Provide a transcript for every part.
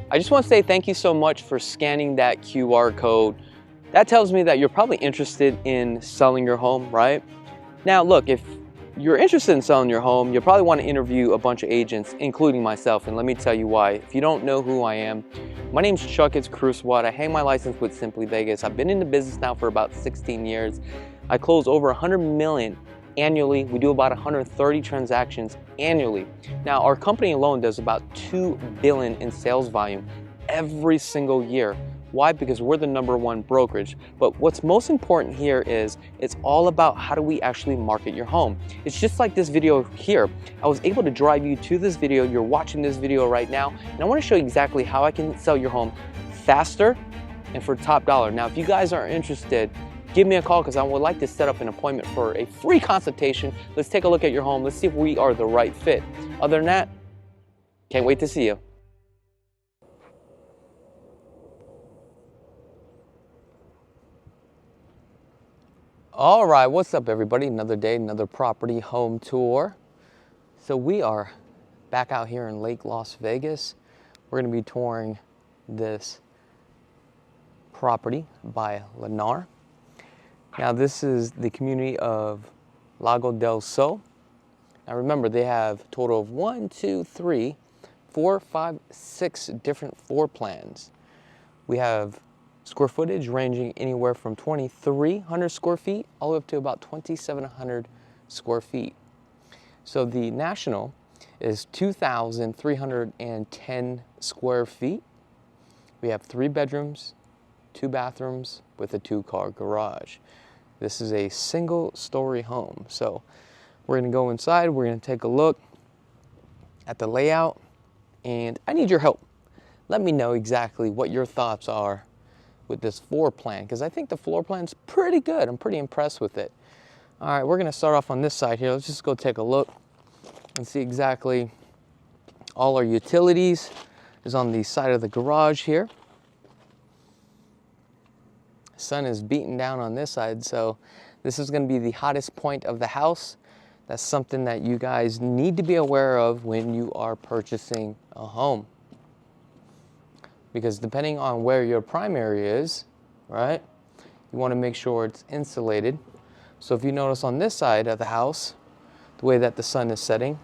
I just want to say thank you so much for scanning that QR code. That tells me that you're probably interested in selling your home, right? Now look, if you're interested in selling your home, you'll probably want to interview a bunch of agents, including myself, and let me tell you why. If you don't know who I am, my name's Chakits Krulsawat. I hang my license with Simply Vegas. I've been in the business now for about 16 years. I close over 100 million annually. We do about 130 transactions annually. Now, our company alone does about 2 billion in sales volume every single year. Why? Because we're the #1 brokerage. But what's most important here is it's all about how do we actually market your home. It's just like this video here. I was able to drive you to this video. You're watching this video right now, and I want to show you exactly how I can sell your home faster and for top dollar. Now, if you guys are interested, give me a call because I would like to set up an appointment for a free consultation. Let's take a look at your home. Let's see if we are the right fit. Other than that, can't wait to see you. All right, what's up everybody? Another day, another property home tour. So we are back out here in Lake Las Vegas. We're gonna be touring this property by Lennar. Now this is the community of Lago del Sol. Now remember, they have a total of 1, 2, 3, 4, 5, 6 different floor plans. We have square footage ranging anywhere from 2,300 square feet all the way up to about 2,700 square feet. So the national is 2,310 square feet. We have 3 bedrooms, 2 bathrooms with a 2-car garage. This is a single-story home. So we're gonna go inside, we're gonna take a look at the layout, and I need your help. Let me know exactly what your thoughts are with this floor plan, because I think the floor plan's pretty good. I'm pretty impressed with it. All right, we're gonna start off on this side here. Let's just go take a look and see exactly all our utilities is on the side of the garage here. Sun is beating down on this side, so this is gonna be the hottest point of the house. That's something that you guys need to be aware of when you are purchasing a home. Because depending on where your primary is, right, you want to make sure it's insulated. So if you notice on this side of the house, the way that the sun is setting,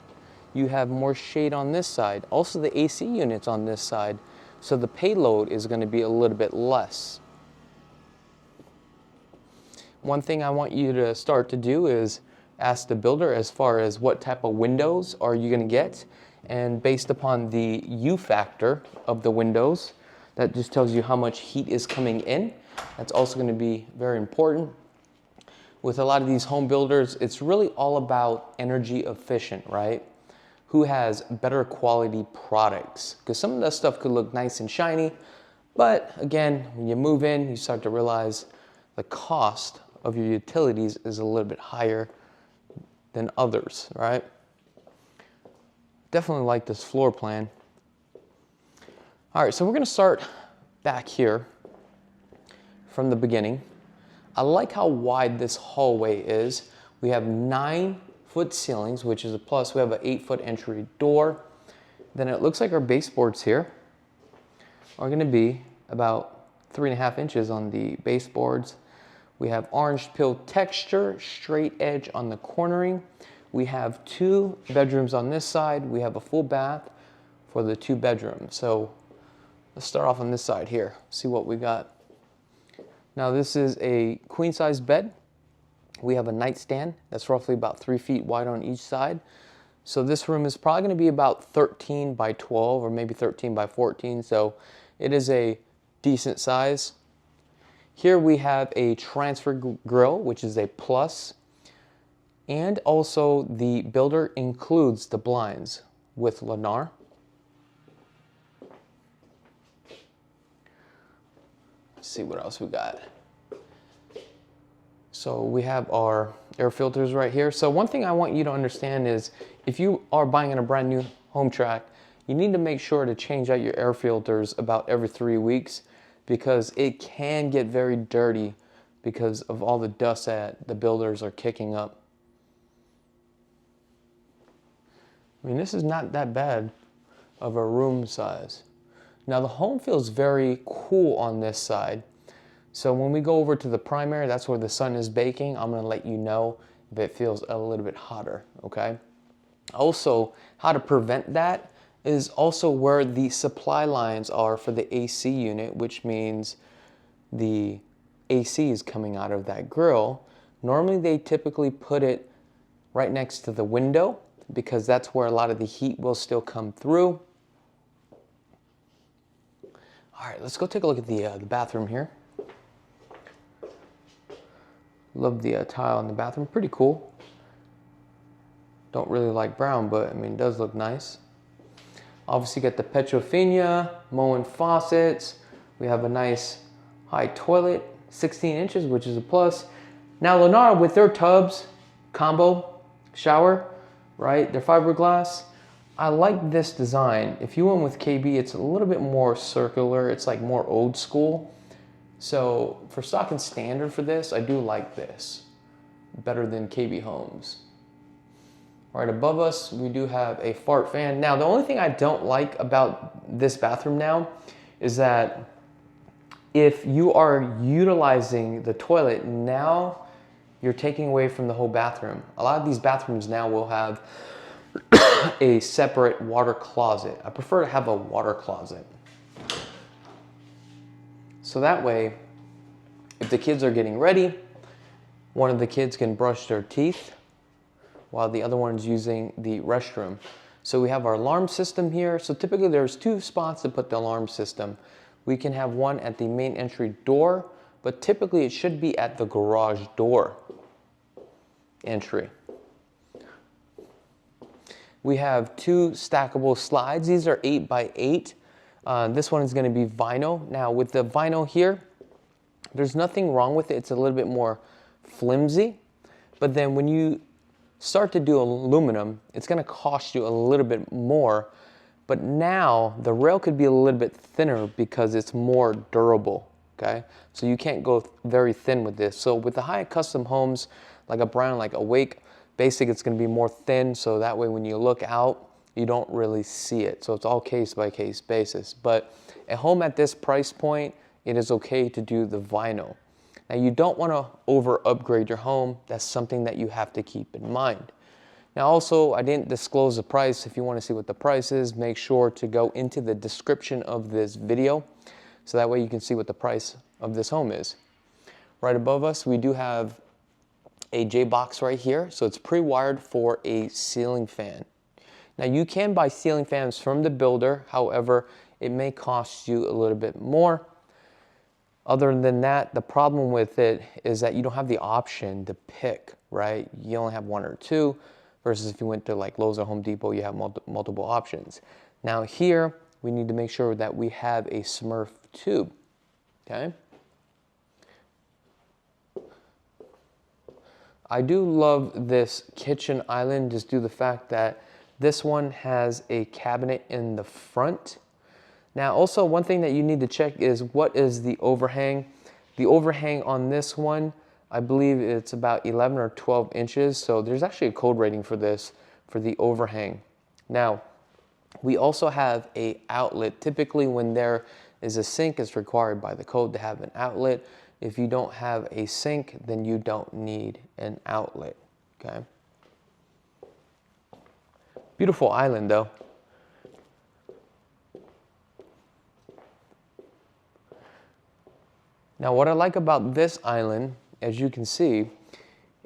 you have more shade on this side. Also the AC units on this side, so the payload is going to be a little bit less. One thing I want you to start to do is ask the builder as far as what type of windows are you going to get, and based upon the U factor of the windows, that just tells you how much heat is coming in. That's also going to be very important. With a lot of these home builders, it's really all about energy efficient, right? Who has better quality products? Because some of that stuff could look nice and shiny, but again, when you move in, you start to realize the cost of your utilities is a little bit higher than others, right? Definitely like this floor plan. All right, so we're gonna start back here from the beginning. I like how wide this hallway is. We have 9-foot ceilings, which is a plus. We have an 8-foot entry door. Then it looks like our baseboards here are gonna be about 3.5 inches on the baseboards. We have orange peel texture, straight edge on the cornering. We have 2 bedrooms on this side. We have a full bath for the 2 bedrooms. So let's start off on this side here, see what we got. Now this is a queen size bed. We have a nightstand that's roughly about 3 feet wide on each side. So this room is probably gonna be about 13 by 12 or maybe 13 by 14. So it is a decent size. Here we have a transfer grill, which is a plus. And also the builder includes the blinds with Lennar. Let's see what else we got. So we have our air filters right here. So one thing I want you to understand is if you are buying in a brand new home tract, you need to make sure to change out your air filters about every 3 weeks, because it can get very dirty because of all the dust that the builders are kicking up. I mean, this is not that bad of a room size. Now the home feels very cool on this side. So when we go over to the primary, that's where the sun is baking. I'm gonna let you know if it feels a little bit hotter, okay? Also, how to prevent that is also where the supply lines are for the AC unit, which means the AC is coming out of that grill. Normally they typically put it right next to the window because that's where a lot of the heat will still come through. All right, let's go take a look at the bathroom here. Love the tile in the bathroom, pretty cool. Don't really like brown, but I mean, it does look nice. Obviously got the Petrofina, Moen faucets. We have a nice high toilet, 16 inches, which is a plus. Now Lennar with their tubs, combo shower, right? They're fiberglass. I like this design. If you went with KB, it's a little bit more circular. It's like more old school. So for stock and standard for this, I do like this. Better than KB Homes. Right above us, we do have a fart fan. Now, the only thing I don't like about this bathroom now is that if you are utilizing the toilet, now you're taking away from the whole bathroom. A lot of these bathrooms now will have a separate water closet. I prefer to have a water closet. So that way, if the kids are getting ready, one of the kids can brush their teeth while the other one's using the restroom. So we have our alarm system here. So typically there's 2 spots to put the alarm system. We can have one at the main entry door, but typically it should be at the garage door entry. We have 2 stackable slides. These are 8 by 8. This one is gonna be vinyl. Now with the vinyl here, there's nothing wrong with it. It's a little bit more flimsy, but then when you start to do aluminum, it's gonna cost you a little bit more, but now the rail could be a little bit thinner because it's more durable, okay? So you can't go very thin with this. So with the high custom homes, like a Brown, like Awake, basic, it's gonna be more thin, so that way when you look out, you don't really see it. So it's all case by case basis. But at home at this price point, it is okay to do the vinyl. Now you don't want to over upgrade your home. That's something that you have to keep in mind. Now also, I didn't disclose the price. If you want to see what the price is, make sure to go into the description of this video. So that way you can see what the price of this home is. Right above us, we do have a J-box right here. So it's pre-wired for a ceiling fan. Now you can buy ceiling fans from the builder. However, it may cost you a little bit more. Other than that, the problem with it is that you don't have the option to pick, right? You only have 1 or 2, versus if you went to like Lowe's or Home Depot, you have multiple options. Now here, we need to make sure that we have a Smurf tube, okay? I do love this kitchen island just due to the fact that this one has a cabinet in the front. Now also one thing that you need to check is what is the overhang. The overhang on this one, I believe it's about 11 or 12 inches. So there's actually a code rating for this, for the overhang. Now, we also have a outlet. Typically when there is a sink, it's required by the code to have an outlet. If you don't have a sink, then you don't need an outlet, okay? Beautiful island though. Now what I like about this island, as you can see,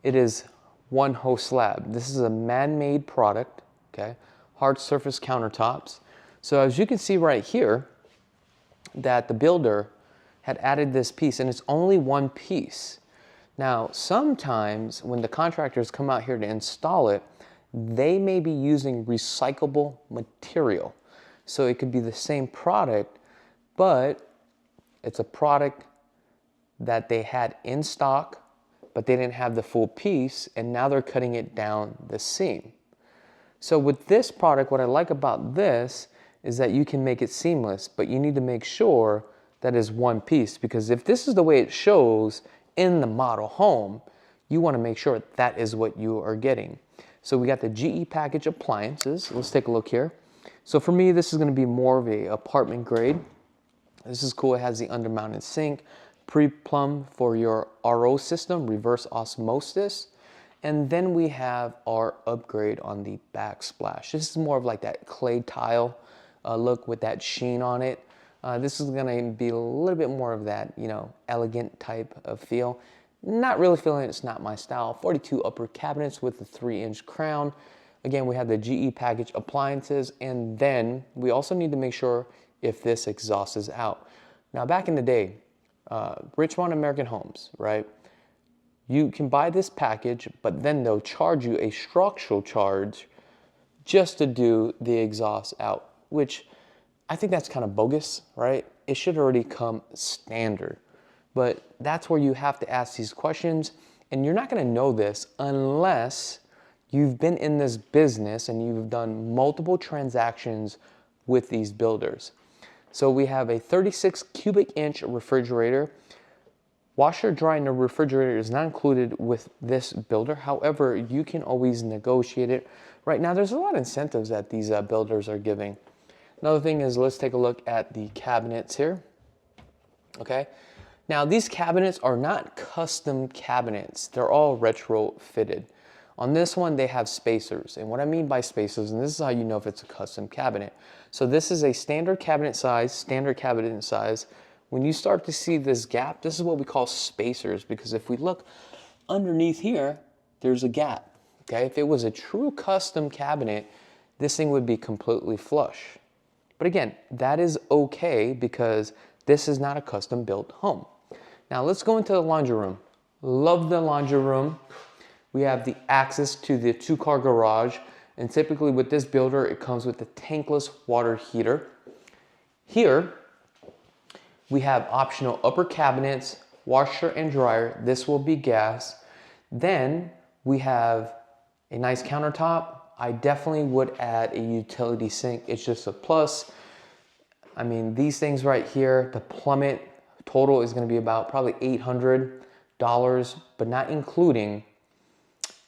it is one whole slab. This is a man-made product, okay? Hard surface countertops. So as you can see right here, that the builder had added this piece, and it's only one piece. Now sometimes when the contractors come out here to install it, they may be using recyclable material. So it could be the same product, but it's a product that they had in stock, but they didn't have the full piece, and now they're cutting it down the seam. So with this product, what I like about this is that you can make it seamless, but you need to make sure that is one piece, because if this is the way it shows in the model home, you want to make sure that is what you are getting. So we got the GE package appliances. Let's take a look here. So for me, this is going to be more of a apartment grade. This is cool. It has the undermounted sink, pre-plumb for your RO system, reverse osmosis. And then we have our upgrade on the backsplash. This is more of like that clay tile look with that sheen on it. This is going to be a little bit more of that, you know, elegant type of feel. Not really feeling it's not my style. 42 upper cabinets with a 3-inch crown. Again, we have the GE package appliances, and then we also need to make sure if this exhaust is out. Now, back in the day, Richmond American Homes, right? You can buy this package, but then they'll charge you a structural charge just to do the exhaust out, which I think that's kind of bogus, right? It should already come standard. But that's where you have to ask these questions, and you're not going to know this unless you've been in this business and you've done multiple transactions with these builders. So we have a 36 cubic inch refrigerator. Washer, dryer, and the refrigerator is not included with this builder. However, you can always negotiate it. Right now, there's a lot of incentives that these builders are giving. Another thing is, let's take a look at the cabinets here. Okay. Now, these cabinets are not custom cabinets. They're all retrofitted. On this one, they have spacers. And what I mean by spacers, and this is how you know if it's a custom cabinet. So this is a standard cabinet size, When you start to see this gap, this is what we call spacers, because if we look underneath here, there's a gap, okay? If it was a true custom cabinet, this thing would be completely flush. But again, that is okay because this is not a custom built home. Now let's go into the laundry room. Love the laundry room. We have the access to the 2-car garage, and typically with this builder, it comes with the tankless water heater. Here, we have optional upper cabinets, washer and dryer. This will be gas. Then we have a nice countertop. I definitely would add a utility sink. It's just a plus. I mean, these things right here, the plummet total is going to be about probably $800, but not including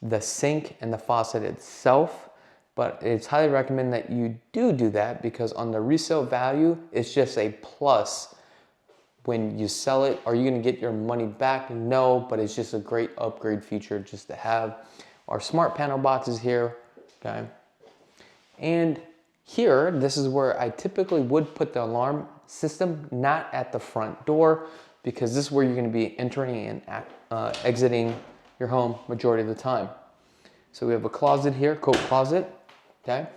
the sink and the faucet itself. But it's highly recommended that you do that, because on the resale value, it's just a plus. When you sell it, are you going to get your money back? No, but it's just a great upgrade feature just to have. Our smart panel boxes here, okay? And here, this is where I typically would put the alarm system, not at the front door, because this is where you're going to be entering and exiting your home majority of the time. So we have a closet here, coat closet, okay?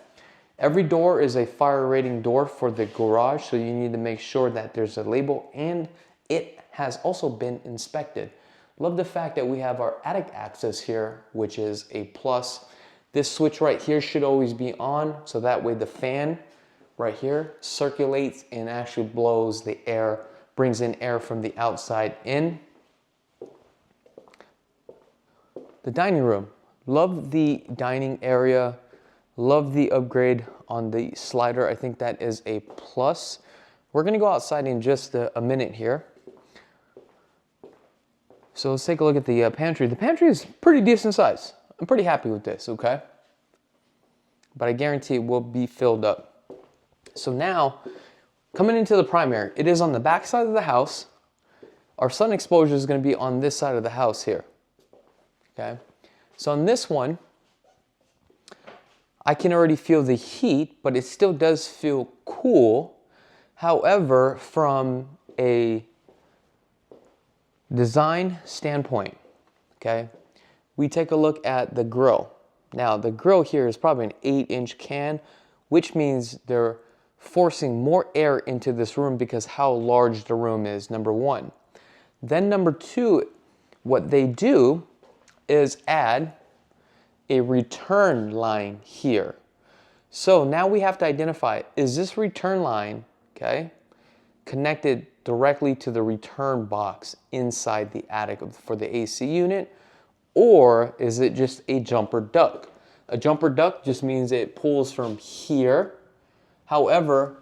Every door is a fire rating door for the garage, so you need to make sure that there's a label and it has also been inspected. Love the fact that we have our attic access here, which is a plus. This switch right here should always be on, so that way the fan right here circulates and actually blows the air, brings in air from the outside in. The dining room. Love the dining area. Love the upgrade on the slider. I think that is a plus. We're going to go outside in just a minute here. So let's take a look at the pantry. The pantry is pretty decent size. I'm pretty happy with this, okay? But I guarantee it will be filled up. So now, coming into the primary, it is on the back side of the house. Our sun exposure is going to be on this side of the house here, okay? So on this one, I can already feel the heat, but it still does feel cool. However, from a design standpoint, okay, we take a look at the grill. Now, the grill here is probably an 8-inch can, which means they're forcing more air into this room because how large the room is, number one. Then number two, what they do is add a return line here. So now we have to identify, is this return line, okay, connected directly to the return box inside the attic for the AC unit, or is it just a jumper duct? A jumper duct just means it pulls from here. However,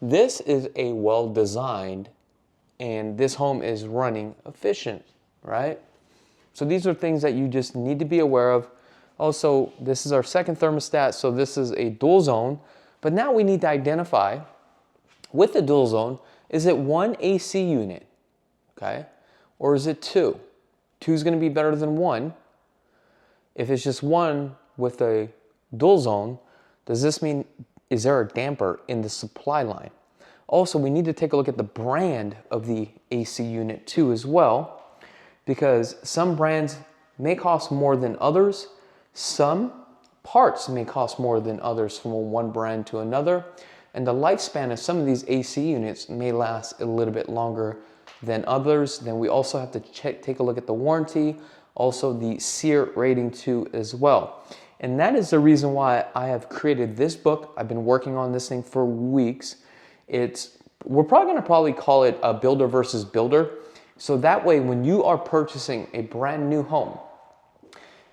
this is a well-designed, and this home is running efficient, right? So these are things that you just need to be aware of. Also, this is our second thermostat, so this is a dual zone, But now we need to identify with the dual zone, is it one AC unit, okay? Or is it two? Two is gonna be better than one. If it's just one with a dual zone, does this mean, is there a damper in the supply line? Also, we need to take a look at the brand of the AC unit too as well, because some brands may cost more than others. Some parts may cost more than others from one brand to another. And the lifespan of some of these AC units may last a little bit longer than others. Then we also have to take a look at the warranty, also the SEER rating too as well. And that is the reason why I have created this book. I've been working on this thing for weeks. We're probably gonna call it a builder versus builder. So that way, when you are purchasing a brand new home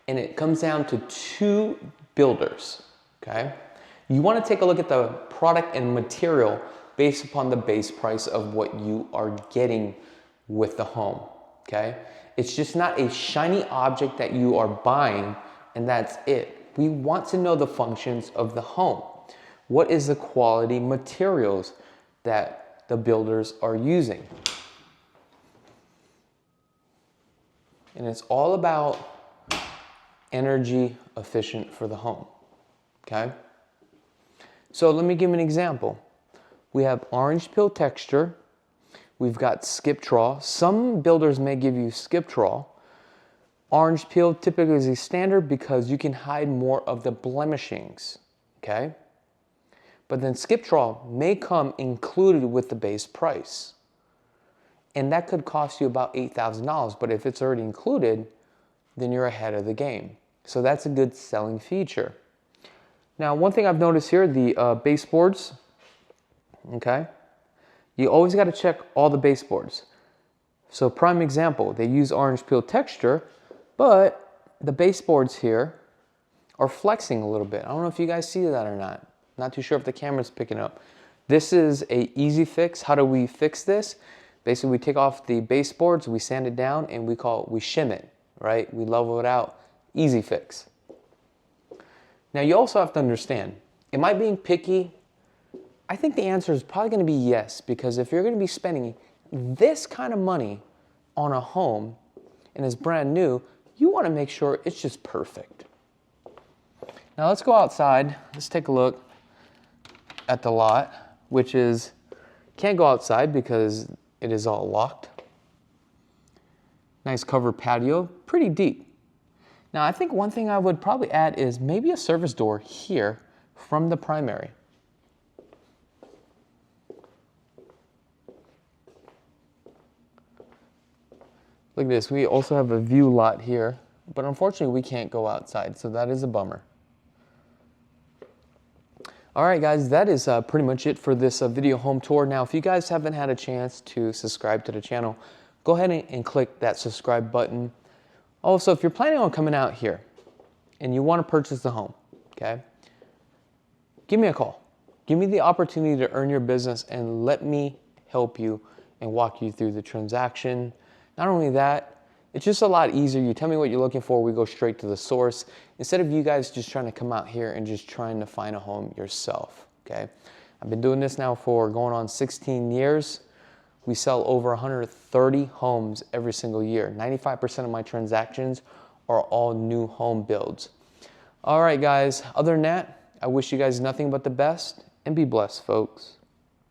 and it comes down to two builders, okay? You wanna take a look at the product and material based upon the base price of what you are getting with the home, okay? It's just not a shiny object that you are buying and that's it. We want to know the functions of the home. What is the quality materials that the builders are using? And it's all about energy efficient for the home, okay? So let me give you an example. We have orange peel texture. We've got Sqft. Some builders may give you Sqft. Orange peel typically is a standard because you can hide more of the blemishings, okay? But then Sqft may come included with the base price. And that could cost you about $8,000, but if it's already included, then you're ahead of the game. So that's a good selling feature. Now, one thing I've noticed here, the baseboards, okay? You always gotta check all the baseboards. So prime example, they use orange peel texture, but the baseboards here are flexing a little bit. I don't know if you guys see that or not. Not too sure if the camera's picking up. This is a easy fix. How do we fix this? Basically, we take off the baseboards, we sand it down, and we shim it, right? We level it out. Easy fix. Now, you also have to understand, am I being picky? I think the answer is probably gonna be yes, because if you're gonna be spending this kind of money on a home and it's brand new, you wanna make sure it's just perfect. Now let's go outside. Let's take a look at the lot, which is, can't go outside because it is all locked. Nice covered patio, pretty deep. Now I think one thing I would probably add is maybe a service door here from the primary. Look at this, we also have a view lot here, but unfortunately we can't go outside, so that is a bummer. All right, guys, that is pretty much it for this video home tour. Now, if you guys haven't had a chance to subscribe to the channel, go ahead and click that subscribe button. Also, if you're planning on coming out here and you want to purchase the home, okay, give me a call. Give me the opportunity to earn your business and let me help you and walk you through the transaction. Not only that, it's just a lot easier. You tell me what you're looking for, we go straight to the source, instead of you guys just trying to come out here and just trying to find a home yourself, okay? I've been doing this now for going on 16 years. We sell over 130 homes every single year. 95% of my transactions are all new home builds. All right, guys, other than that, I wish you guys nothing but the best, and be blessed, folks.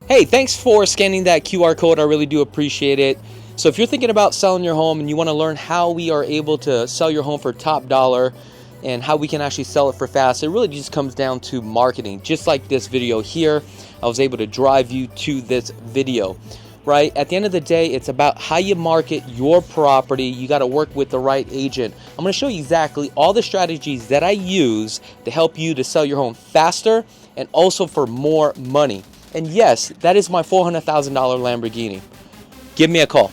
Hey, thanks for scanning that QR code. I really do appreciate it. So if you're thinking about selling your home and you want to learn how we are able to sell your home for top dollar and how we can actually sell it for fast, it really just comes down to marketing. Just like this video here, I was able to drive you to this video, right? At the end of the day, it's about how you market your property. You got to work with the right agent. I'm going to show you exactly all the strategies that I use to help you to sell your home faster and also for more money. And yes, that is my $400,000 Lamborghini. Give me a call.